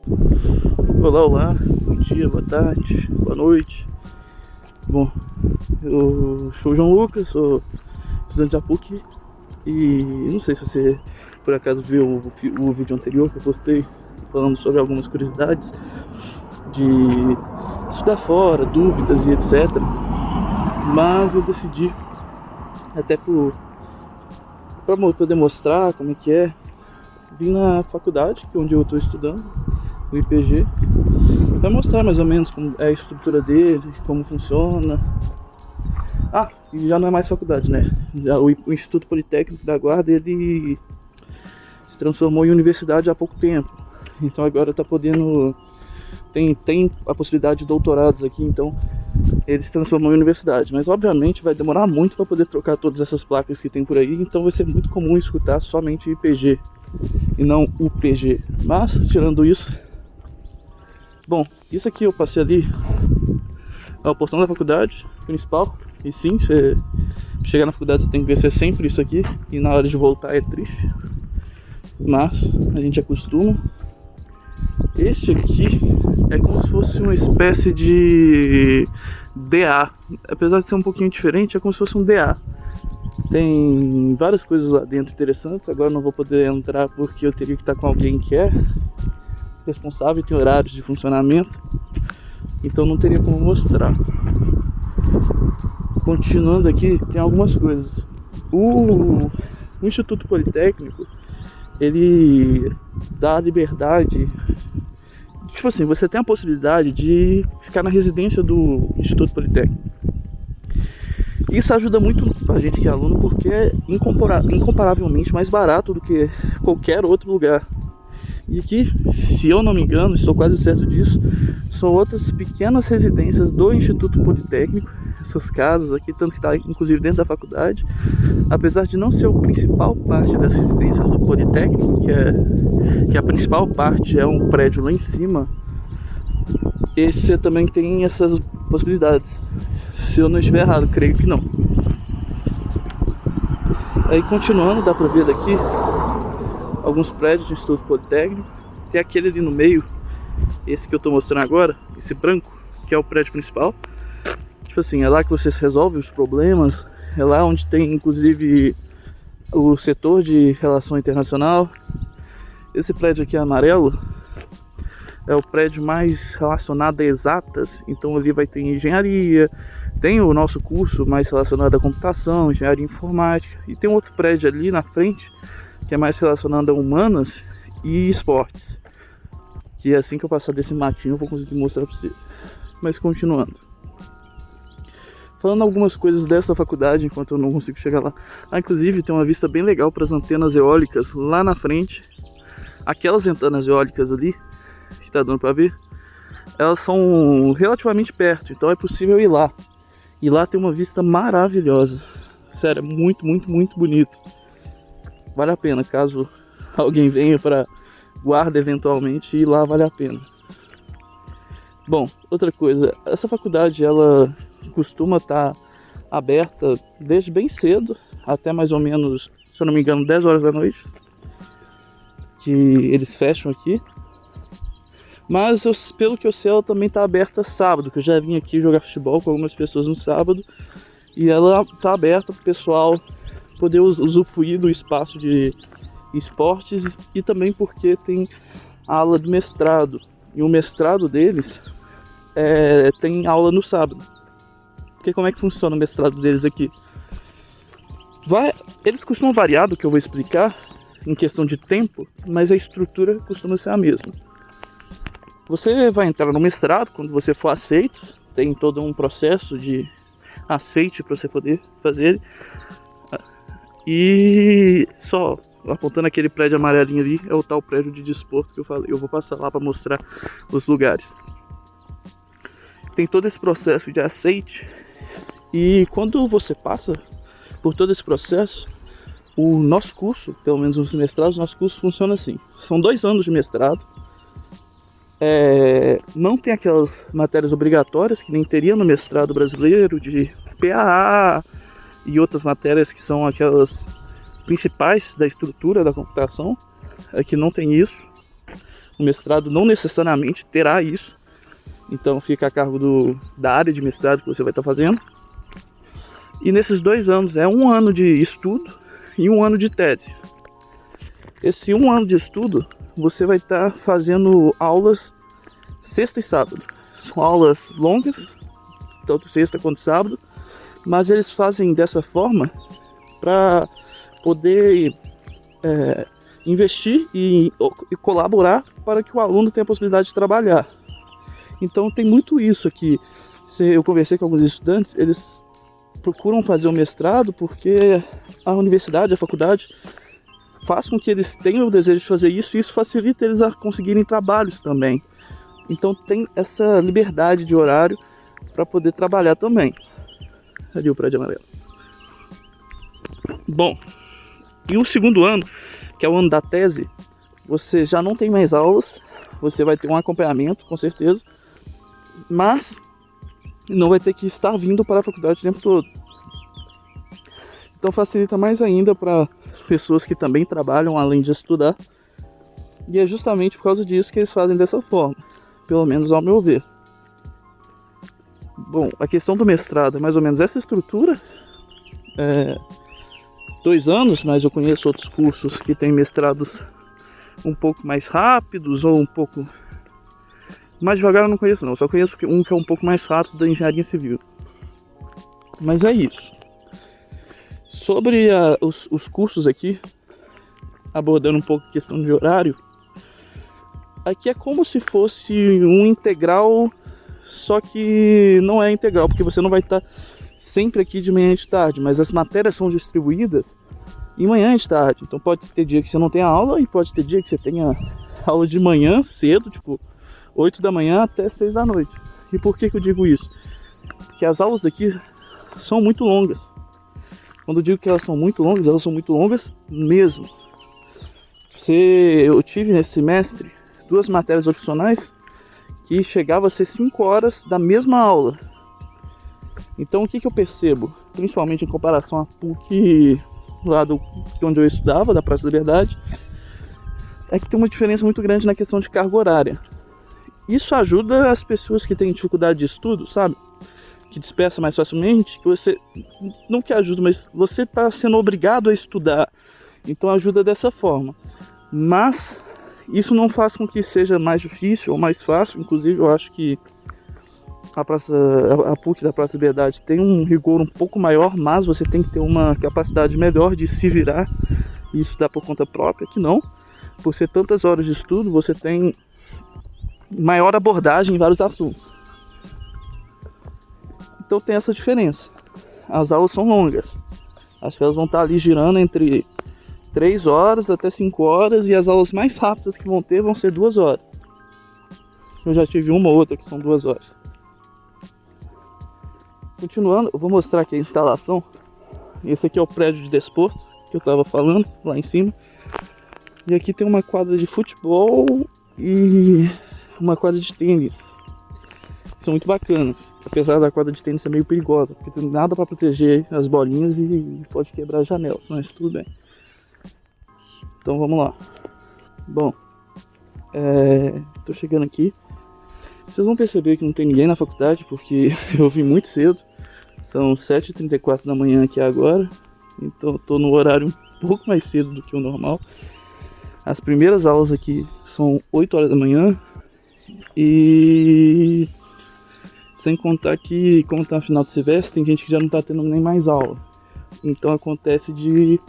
Olá, olá, bom dia, boa tarde, boa noite. Bom, eu sou o João Lucas, sou estudante da PUC e não sei se você por acaso viu o vídeo anterior que eu postei falando sobre algumas curiosidades de estudar fora, dúvidas e etc. Mas eu decidi, até para poder mostrar como é que é, vim na faculdade, que é onde eu estou estudando, no IPG, vai mostrar mais ou menos como é a estrutura dele, como funciona. Ah, e já não é mais faculdade, né? Já o Instituto Politécnico da Guarda, ele se transformou em universidade há pouco tempo. Então agora tá podendo... Tem a possibilidade de doutorados aqui, então ele se transformou em universidade. Mas obviamente vai demorar muito para poder trocar todas essas placas que tem por aí, então vai ser muito comum escutar somente IPG e não UPG. Mas, tirando isso... Bom, isso aqui eu passei ali, é o portão da faculdade principal. E sim, você chegar na faculdade você tem que descer sempre isso aqui. E na hora de voltar é triste, mas a gente acostuma. Este aqui é como se fosse uma espécie de DA. Apesar de ser um pouquinho diferente, é como se fosse um DA. Tem várias coisas lá dentro interessantes. Agora não vou poder entrar porque eu teria que estar com alguém que é responsável e tem horários de funcionamento, então não teria como mostrar. Continuando aqui, tem algumas coisas. O Instituto Politécnico, ele dá a liberdade, tipo assim, você tem a possibilidade de ficar na residência do Instituto Politécnico. Isso ajuda muito a gente que é aluno, porque é incomparavelmente mais barato do que qualquer outro lugar. E aqui, se eu não me engano, estou quase certo disso, são outras pequenas residências do Instituto Politécnico. Essas casas aqui, tanto que está inclusive dentro da faculdade, apesar de não ser a principal parte das residências do Politécnico, que a principal parte é um prédio lá em cima, esse também tem essas possibilidades. Se eu não estiver errado, creio que não. Aí continuando, dá pra ver daqui alguns prédios do Instituto Politécnico. Tem aquele ali no meio, esse que eu tô mostrando agora, esse branco, que é o prédio principal. Tipo assim, é lá que vocês resolvem os problemas, é lá onde tem inclusive o setor de relação internacional. Esse prédio aqui amarelo é o prédio mais relacionado a exatas, então ali vai ter engenharia, tem o nosso curso mais relacionado à computação, engenharia informática, e tem outro prédio ali na frente que é mais relacionado a humanas e esportes, que assim que eu passar desse matinho eu vou conseguir mostrar pra vocês. Mas continuando, falando algumas coisas dessa faculdade enquanto eu não consigo chegar lá. Inclusive tem uma vista bem legal para as antenas eólicas lá na frente. Aquelas antenas eólicas ali, que tá dando para ver, elas são relativamente perto, então é possível ir lá. E lá tem uma vista maravilhosa, sério, é muito, muito, muito bonito. Vale a pena, caso alguém venha para Guarda eventualmente, ir lá vale a pena. Bom, outra coisa, essa faculdade ela costuma estar aberta desde bem cedo, até mais ou menos, se eu não me engano, 10 horas da noite, que eles fecham aqui. Mas pelo que eu sei, ela também está aberta sábado, que eu já vim aqui jogar futebol com algumas pessoas no sábado, e ela está aberta para o pessoal poder usufruir do espaço de esportes, e também porque tem a aula do mestrado, e o mestrado deles tem aula no sábado. Porque como é que funciona o mestrado deles aqui? Eles costumam variar do que eu vou explicar em questão de tempo, mas a estrutura costuma ser a mesma. Você vai entrar no mestrado quando você for aceito, tem todo um processo de aceite para você poder fazer. E só apontando aquele prédio amarelinho ali, é o tal prédio de desporto que eu falei. Eu vou passar lá para mostrar os lugares. Tem todo esse processo de aceite, e quando você passa por todo esse processo, o nosso curso, pelo menos os mestrados, nosso curso funciona assim. São 2 anos de mestrado. Não tem aquelas matérias obrigatórias que nem teria no mestrado brasileiro, de PAA e outras matérias que são aquelas principais da estrutura da computação. Aqui não tem isso. O mestrado não necessariamente terá isso, então fica a cargo da área de mestrado que você vai estar fazendo. E nesses 2 anos é 1 ano de estudo e 1 ano de tese. Esse 1 ano de estudo você vai estar fazendo aulas sexta e sábado. São aulas longas, tanto sexta quanto sábado, mas eles fazem dessa forma para poder investir e colaborar para que o aluno tenha a possibilidade de trabalhar. Então tem muito isso aqui. Eu conversei com alguns estudantes, eles procuram fazer o mestrado porque a universidade, a faculdade, faz com que eles tenham o desejo de fazer isso, e isso facilita eles a conseguirem trabalhos também. Então tem essa liberdade de horário para poder trabalhar também. Ali o prédio amarelo. Bom, e o segundo ano, que é o ano da tese, você já não tem mais aulas, você vai ter um acompanhamento, com certeza, mas não vai ter que estar vindo para a faculdade o tempo todo. Então facilita mais ainda para pessoas que também trabalham além de estudar, e é justamente por causa disso que eles fazem dessa forma, pelo menos ao meu ver. Bom, a questão do mestrado é mais ou menos essa estrutura, 2 anos, mas eu conheço outros cursos que têm mestrados um pouco mais rápidos ou um pouco mais devagar. Eu não conheço não, só conheço um que é um pouco mais rápido, da engenharia civil. Mas é isso. Sobre os cursos aqui, abordando um pouco a questão de horário, aqui é como se fosse um integral, só que não é integral, porque você não vai estar sempre aqui de manhã e de tarde, mas as matérias são distribuídas de manhã e de tarde. Então pode ter dia que você não tenha aula, e pode ter dia que você tenha aula de manhã cedo, tipo 8 da manhã até 6 da noite. E por que eu digo isso? Porque as aulas daqui são muito longas. Quando eu digo que elas são muito longas mesmo. Eu tive nesse semestre 2 matérias opcionais que chegava a ser 5 horas da mesma aula. Então o que eu percebo, principalmente em comparação à PUC lá de onde eu estudava, da Praça da Liberdade, é que tem uma diferença muito grande na questão de carga horária. Isso ajuda as pessoas que têm dificuldade de estudo, sabe? Que dispersa mais facilmente, que você, não que ajuda, mas você está sendo obrigado a estudar. Então ajuda dessa forma. Mas isso não faz com que seja mais difícil ou mais fácil. Inclusive eu acho que a PUC da Praça da Liberdade tem um rigor um pouco maior, mas você tem que ter uma capacidade melhor de se virar e estudar por conta própria. Que não, por ser tantas horas de estudo, você tem maior abordagem em vários assuntos. Então tem essa diferença. As aulas são longas. Acho que elas vão estar ali girando entre 3 horas até 5 horas, e as aulas mais rápidas que vão ter vão ser 2 horas. Eu já tive uma ou outra que são 2 horas. Continuando, eu vou mostrar aqui a instalação. Esse aqui é o prédio de desporto que eu estava falando, lá em cima. E aqui tem uma quadra de futebol e uma quadra de tênis. São muito bacanas, apesar da quadra de tênis ser meio perigosa, porque tem nada para proteger as bolinhas e pode quebrar as janelas, mas tudo bem. Então vamos lá. Bom, tô chegando aqui. Vocês vão perceber que não tem ninguém na faculdade, porque eu vim muito cedo. São 7h34 da manhã aqui agora, então eu tô no horário um pouco mais cedo do que o normal. As primeiras aulas aqui são 8 horas da manhã, e sem contar que, como tá no final do semestre, tem gente que já não tá tendo nem mais aula. Então acontece de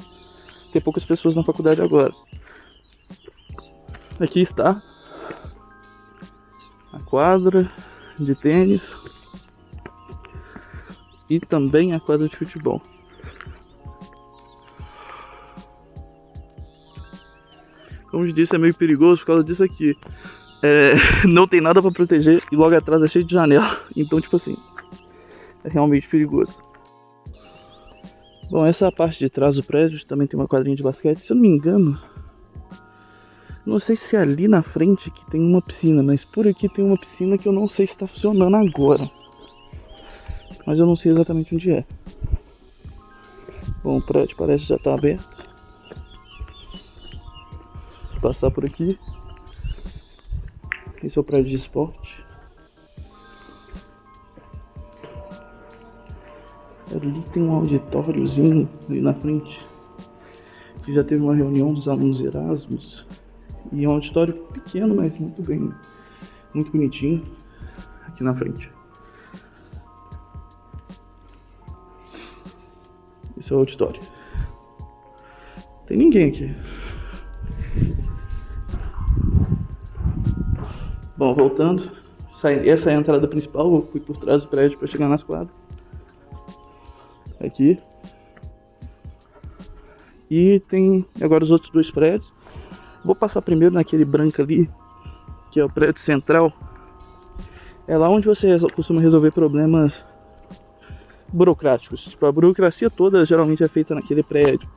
ter poucas pessoas na faculdade agora. Aqui está a quadra de tênis e também a quadra de futebol. Como eu disse, é meio perigoso por causa disso aqui. Não tem nada para proteger e logo atrás é cheio de janela. Então, tipo assim, é realmente perigoso. Bom, essa é a parte de trás do prédio. Também tem uma quadrinha de basquete. Se eu não me engano, não sei se é ali na frente que tem uma piscina, mas por aqui tem uma piscina que eu não sei se está funcionando agora. Mas eu não sei exatamente onde é. Bom, o prédio parece que já está aberto. Vou passar por aqui. Esse é o prédio de esporte. Ali tem um auditóriozinho ali na frente, que já teve uma reunião dos alunos Erasmus. E é um auditório pequeno, mas muito bem, muito bonitinho, aqui na frente. Esse é o auditório. Tem ninguém aqui. Bom, voltando, essa é a entrada principal. Eu fui por trás do prédio para chegar nas quadras. Aqui. E tem agora os outros dois prédios. Vou passar primeiro naquele branco ali, que é o prédio central. É lá onde você costuma resolver problemas burocráticos. Tipo, a burocracia toda geralmente é feita naquele prédio.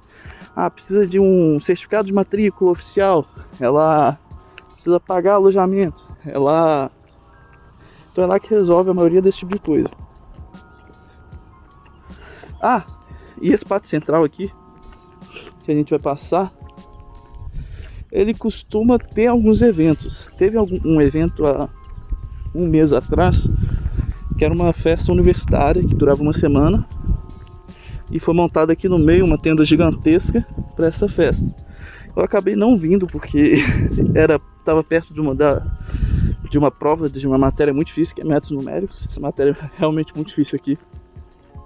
Ah, precisa de um certificado de matrícula oficial. Ela precisa pagar alojamento. Então é lá que resolve a maioria desse tipo de coisa. Ah, e esse pátio central aqui, que a gente vai passar, ele costuma ter alguns eventos. Teve um evento há um mês atrás, que era uma festa universitária que durava uma semana, e foi montada aqui no meio uma tenda gigantesca para essa festa. Eu acabei não vindo porque estava perto de uma prova de uma matéria muito difícil, que é métodos numéricos. Essa matéria é realmente muito difícil aqui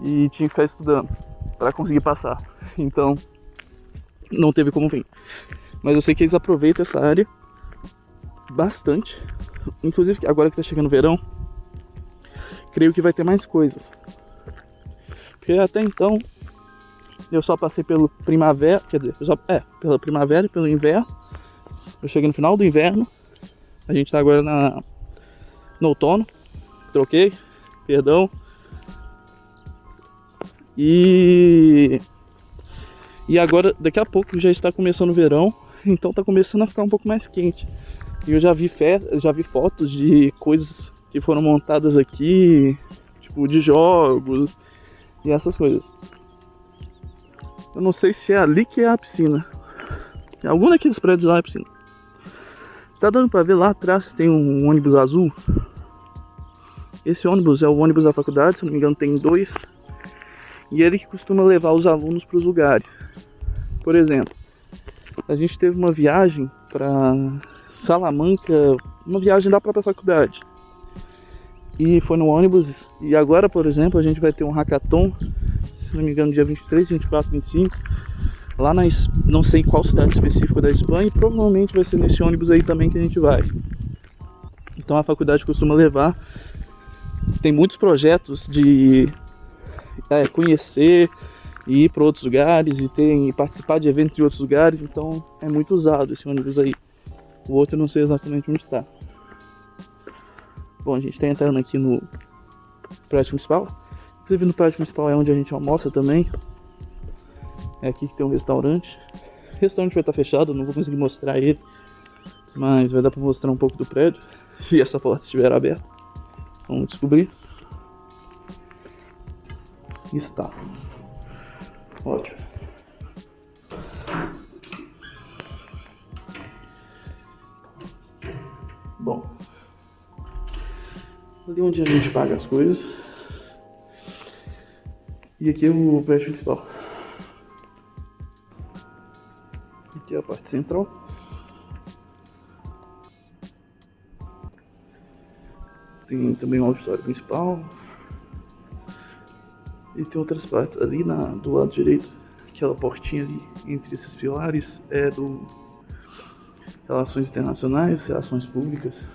e tinha que ficar estudando para conseguir passar, então não teve como vir. Mas eu sei que eles aproveitam essa área bastante, inclusive agora que está chegando o verão, creio que vai ter mais coisas, porque até então eu só passei pelo primavera, quer dizer, pela primavera e pelo inverno. Eu cheguei no final do inverno, a gente tá agora no outono, troquei, perdão. E agora, daqui a pouco já está começando o verão, então tá começando a ficar um pouco mais quente. E eu já vi fotos de coisas que foram montadas aqui, tipo de jogos e essas coisas. Eu não sei se é ali que é a piscina. Algum daqueles prédios lá é a piscina. Tá dando pra ver lá atrás, tem um ônibus azul. Esse ônibus é o ônibus da faculdade, se não me engano tem dois. E ele que costuma levar os alunos para os lugares. Por exemplo, a gente teve uma viagem para Salamanca, uma viagem da própria faculdade. E foi no ônibus. E agora, por exemplo, a gente vai ter um hackathon, se não me engano, dia 23, 24, 25, lá não sei qual cidade específica da Espanha, e provavelmente vai ser nesse ônibus aí também que a gente vai. Então a faculdade costuma levar, tem muitos projetos de conhecer e ir para outros lugares e participar de eventos em outros lugares, então é muito usado esse ônibus aí. O outro eu não sei exatamente onde está. Bom, a gente está entrando aqui no prédio principal. Inclusive no prédio principal é onde a gente almoça também. É aqui que tem um restaurante. O restaurante vai estar fechado, não vou conseguir mostrar ele, mas vai dar para mostrar um pouco do prédio, se essa porta estiver aberta. Vamos descobrir. Está. Ótimo. Bom, ali onde a gente paga as coisas. E aqui é o prédio principal. Aqui é a parte central. Tem também o auditório principal. E tem outras partes ali do lado direito. Aquela portinha ali entre esses pilares é do Relações Internacionais, Relações Públicas.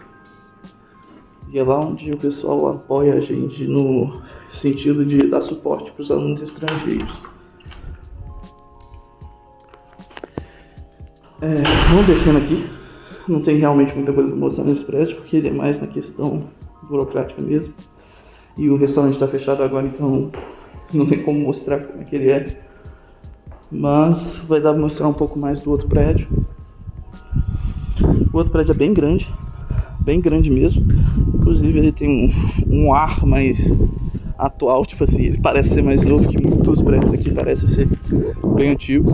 E é lá onde o pessoal apoia a gente no sentido de dar suporte para os alunos estrangeiros. Vamos descendo aqui. Não tem realmente muita coisa para mostrar nesse prédio, porque ele é mais na questão burocrática mesmo. E o restaurante está fechado agora, então não tem como mostrar como é que ele é. Mas vai dar para mostrar um pouco mais do outro prédio. O outro prédio é bem grande mesmo. Inclusive ele tem um ar mais atual, tipo assim, ele parece ser mais novo, que muitos prédios aqui parecem ser bem antigos.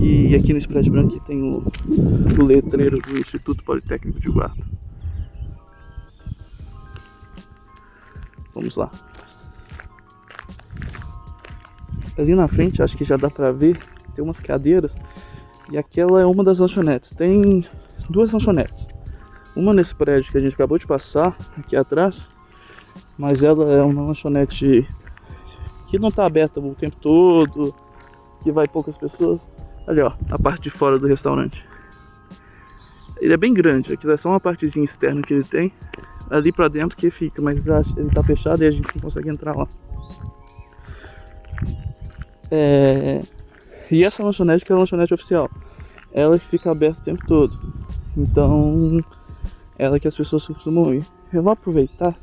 E aqui nesse prédio branco aqui tem o letreiro do Instituto Politécnico de Guarda. Vamos lá. Ali na frente, acho que já dá pra ver, tem umas cadeiras. E aquela é uma das lanchonetes. Tem duas lanchonetes. Uma nesse prédio que a gente acabou de passar, aqui atrás. Mas ela é uma lanchonete que não tá aberta o tempo todo, que vai poucas pessoas. Ali ó, a parte de fora do restaurante. Ele é bem grande, aqui é só uma partezinha externa que ele tem. Ali pra dentro que fica, mas ele tá fechado e a gente não consegue entrar lá. E essa lanchonete que é a lanchonete oficial, ela que fica aberta o tempo todo. Então, ela que as pessoas costumam ir. Eu vou aproveitar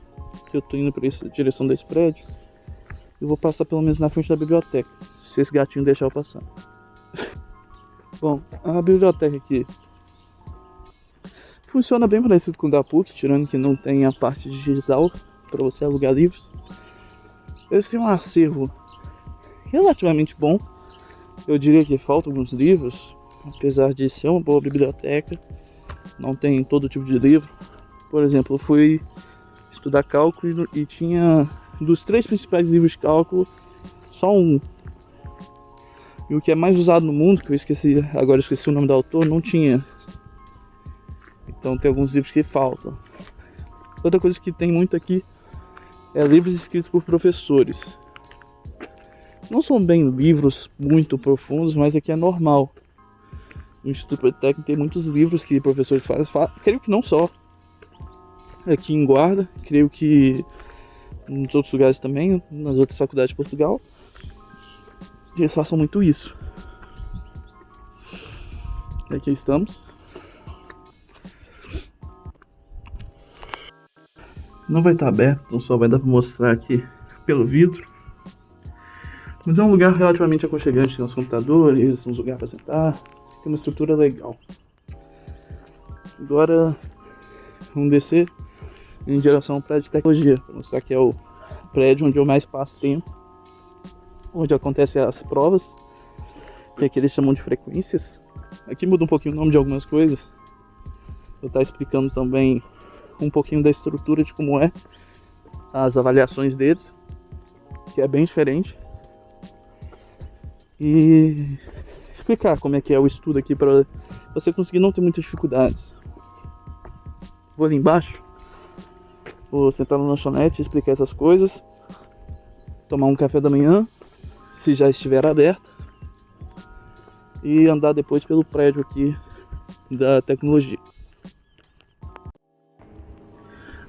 que eu tô indo pra essa direção desse prédio. Eu vou passar pelo menos na frente da biblioteca, se esse gatinho deixar eu passar. Bom, a biblioteca aqui funciona bem parecido com o da PUC, tirando que não tem a parte digital para você alugar livros. Eles têm um acervo relativamente bom. Eu diria que faltam alguns livros, apesar de ser uma boa biblioteca. Não tem todo tipo de livro. Por exemplo, eu fui estudar cálculo e tinha dos 3 principais livros de cálculo, só um. E o que é mais usado no mundo, que eu esqueci, agora eu esqueci o nome do autor, não tinha. Então tem alguns livros que faltam. Outra coisa que tem muito aqui é livros escritos por professores. Não são bem livros muito profundos, mas aqui é normal. No Instituto Politécnico tem muitos livros que professores fazem. Creio que não só aqui em Guarda, creio que nos outros lugares também, nas outras faculdades de Portugal, eles façam muito isso. E aqui estamos. Não vai estar aberto, então só vai dar para mostrar aqui pelo vidro. Mas é um lugar relativamente aconchegante, tem uns computadores, uns lugares para sentar, tem uma estrutura legal. Agora vamos descer em direção ao prédio de tecnologia, para mostrar que é o prédio onde eu mais passo tempo, onde acontecem as provas, que aqui eles chamam de frequências. Aqui muda um pouquinho o nome de algumas coisas. Eu estou explicando também um pouquinho da estrutura de como é as avaliações deles, que é bem diferente, e explicar como é que é o estudo aqui para você conseguir não ter muitas dificuldades. Vou ali embaixo, vou sentar na lanchonete, explicar essas coisas, tomar um café da manhã, se já estiver aberto, e andar depois pelo prédio aqui da tecnologia.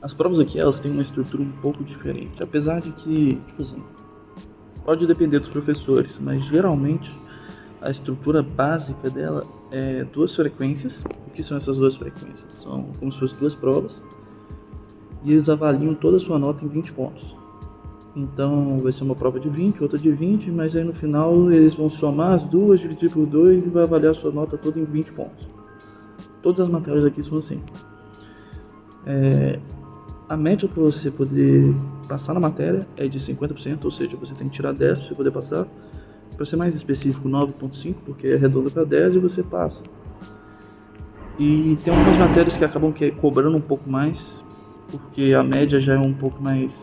As provas aqui, elas têm uma estrutura um pouco diferente, apesar de que, tipo assim, pode depender dos professores, mas geralmente a estrutura básica dela é 2 frequências. O que são essas 2 frequências? São como se fossem 2 provas, e eles avaliam toda a sua nota em 20 pontos. Então vai ser uma prova de 20, outra de 20, mas aí no final eles vão somar as duas, dividir por 2 e vai avaliar a sua nota toda em 20 pontos. Todas as matérias aqui são assim. A média para você poder passar na matéria é de 50%, ou seja, você tem que tirar 10 para você poder passar. Para ser mais específico, 9,5, porque é redonda para 10 e você passa. E tem algumas matérias que acabam cobrando um pouco mais, porque a média já é um pouco mais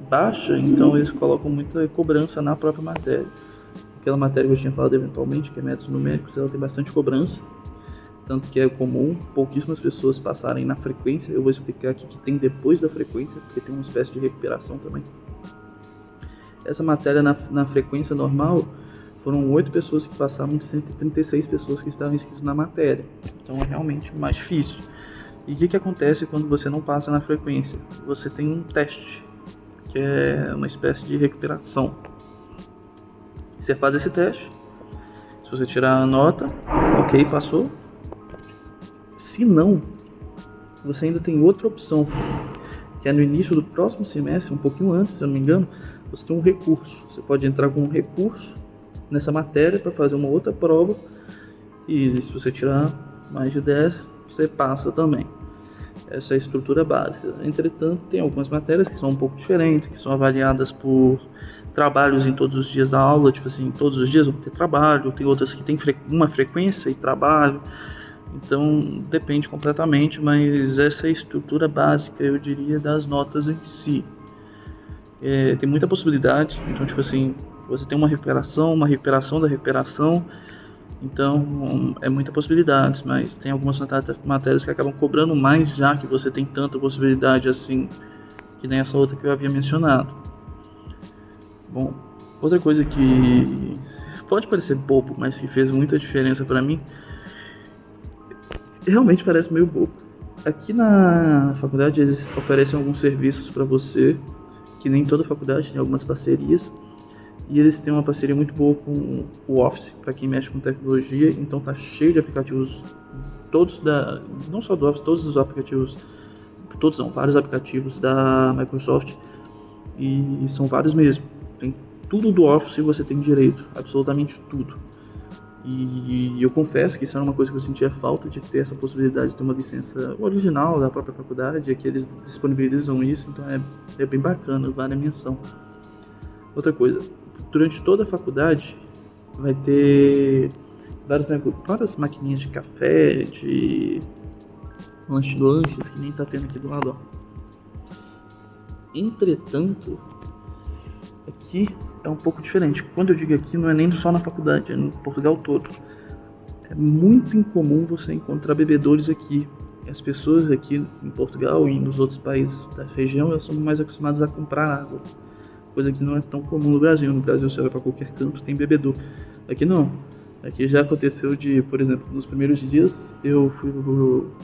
baixa, então eles colocam muita cobrança na própria matéria. Aquela matéria que eu tinha falado eventualmente, que é métodos numéricos, ela tem bastante cobrança. Tanto que é comum pouquíssimas pessoas passarem na frequência. Eu vou explicar aqui que tem depois da frequência, porque tem uma espécie de recuperação também. Essa matéria na frequência normal, foram 8 pessoas que passaram de 136 pessoas que estavam inscritas na matéria. Então é realmente mais difícil. E o que acontece quando você não passa na frequência? Você tem um teste, que é uma espécie de recuperação. Você faz esse teste, se você tirar a nota, ok, passou. Se não, você ainda tem outra opção, que é no início do próximo semestre, um pouquinho antes, se eu não me engano, você tem um recurso. Você pode entrar com um recurso nessa matéria para fazer uma outra prova, e se você tirar mais de 10, você passa também. Essa é a estrutura básica. Entretanto, tem algumas matérias que são um pouco diferentes, que são avaliadas por trabalhos em todos os dias da aula, tipo assim, todos os dias vão ter trabalho, tem outras que tem uma frequência e trabalho, então depende completamente, mas essa é a estrutura básica, eu diria, das notas em si. Tem muita possibilidade, então tipo assim, você tem uma recuperação da recuperação, então é muita possibilidade, mas tem algumas matérias que acabam cobrando mais, já que você tem tanta possibilidade assim, que nem essa outra que eu havia mencionado. Bom, outra coisa que pode parecer bobo, mas que fez muita diferença pra mim, realmente parece meio bobo. Aqui na faculdade eles oferecem alguns serviços pra você, que nem toda faculdade, tem algumas parcerias. E eles têm uma parceria muito boa com o Office, para quem mexe com tecnologia, então tá cheio de aplicativos, todos não só do Office, todos os aplicativos, vários aplicativos da Microsoft, e são vários mesmo. Tem tudo do Office, você tem direito, absolutamente tudo. E eu confesso que isso era uma coisa que eu sentia falta, de ter essa possibilidade de ter uma licença original da própria faculdade, é que eles disponibilizam isso, então é bem bacana, vale a menção. Outra coisa, durante toda a faculdade vai ter várias maquininhas de café, de lanches, que nem tá tendo aqui do lado, ó. Entretanto, aqui é um pouco diferente. Quando eu digo aqui, não é nem só na faculdade, é no Portugal todo. É muito incomum você encontrar bebedouros aqui. As pessoas aqui em Portugal e nos outros países da região, elas são mais acostumadas a comprar água, coisa que não é tão comum no Brasil. No Brasil você vai para qualquer canto, tem bebedouro. Aqui não. Aqui já aconteceu de, por exemplo, nos primeiros dias eu fui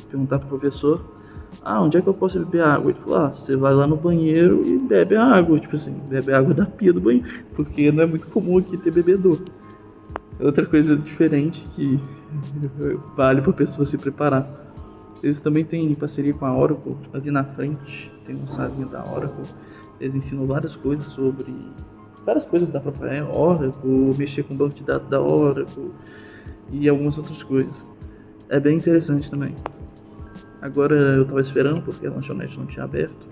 perguntar pro professor: onde é que eu posso beber água? Ele falou: você vai lá no banheiro e bebe a água, tipo assim, bebe a água da pia do banheiro, porque não é muito comum aqui ter bebedouro. Outra coisa diferente que vale pra pessoa se preparar. Eles também têm parceria com a Oracle, ali na frente tem uma salinha da Oracle. Eles ensinam várias coisas da própria Oracle, mexer com o banco de dados da Oracle e algumas outras coisas. É bem interessante também. Agora eu tava esperando porque a lanchonete não tinha aberto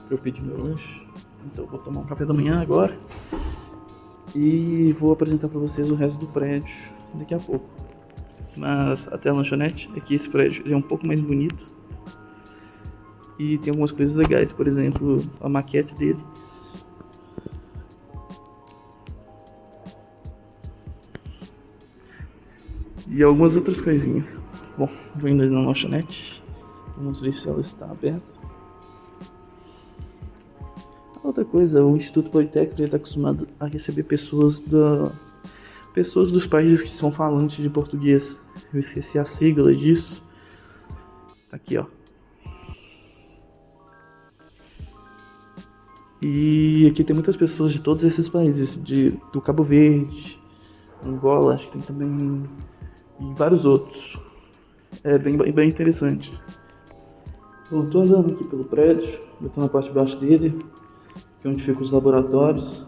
pra eu pedir meu lanche, então eu vou tomar um café da manhã agora e vou apresentar pra vocês o resto do prédio daqui a pouco. Mas até a lanchonete, aqui esse prédio é um pouco mais bonito e tem algumas coisas legais, por exemplo, a maquete dele. E algumas outras coisinhas. Bom, vou indo ali na lanchonete, vamos ver se ela está aberta. Outra coisa, o Instituto Politécnico está acostumado a receber pessoas dos países que são falantes de português. Eu esqueci a sigla disso. Tá aqui, ó. E aqui tem muitas pessoas de todos esses países, do Cabo Verde, Angola, acho que tem também, e vários outros. É bem interessante. Eu tô andando aqui pelo prédio, eu tô na parte de baixo dele, que é onde ficam os laboratórios.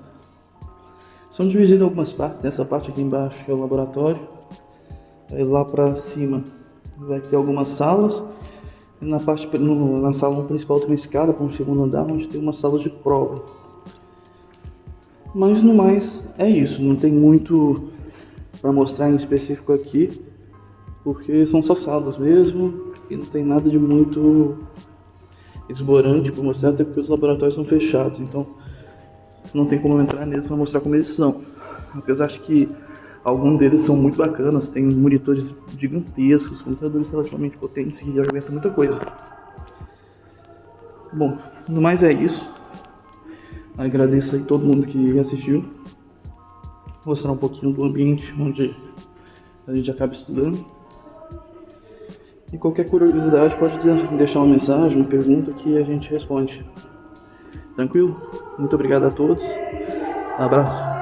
São divididos em algumas partes. Nessa parte aqui embaixo que é o laboratório. Aí lá pra cima vai ter algumas salas. E na sala principal tem uma escada para um segundo andar, onde tem uma sala de prova. Mas no mais é isso, não tem muito para mostrar em específico aqui, porque são só salas mesmo e não tem nada de muito esborante para mostrar, até porque os laboratórios são fechados, então não tem como entrar neles para mostrar como eles são. Apesar de que alguns deles são muito bacanas, tem monitores gigantescos, computadores relativamente potentes que aguentam muita coisa. Bom, no mais é isso. Agradeço aí todo mundo que assistiu. Vou mostrar um pouquinho do ambiente onde a gente acaba estudando. E qualquer curiosidade pode deixar uma mensagem, uma pergunta que a gente responde. Tranquilo? Muito obrigado a todos. Abraço.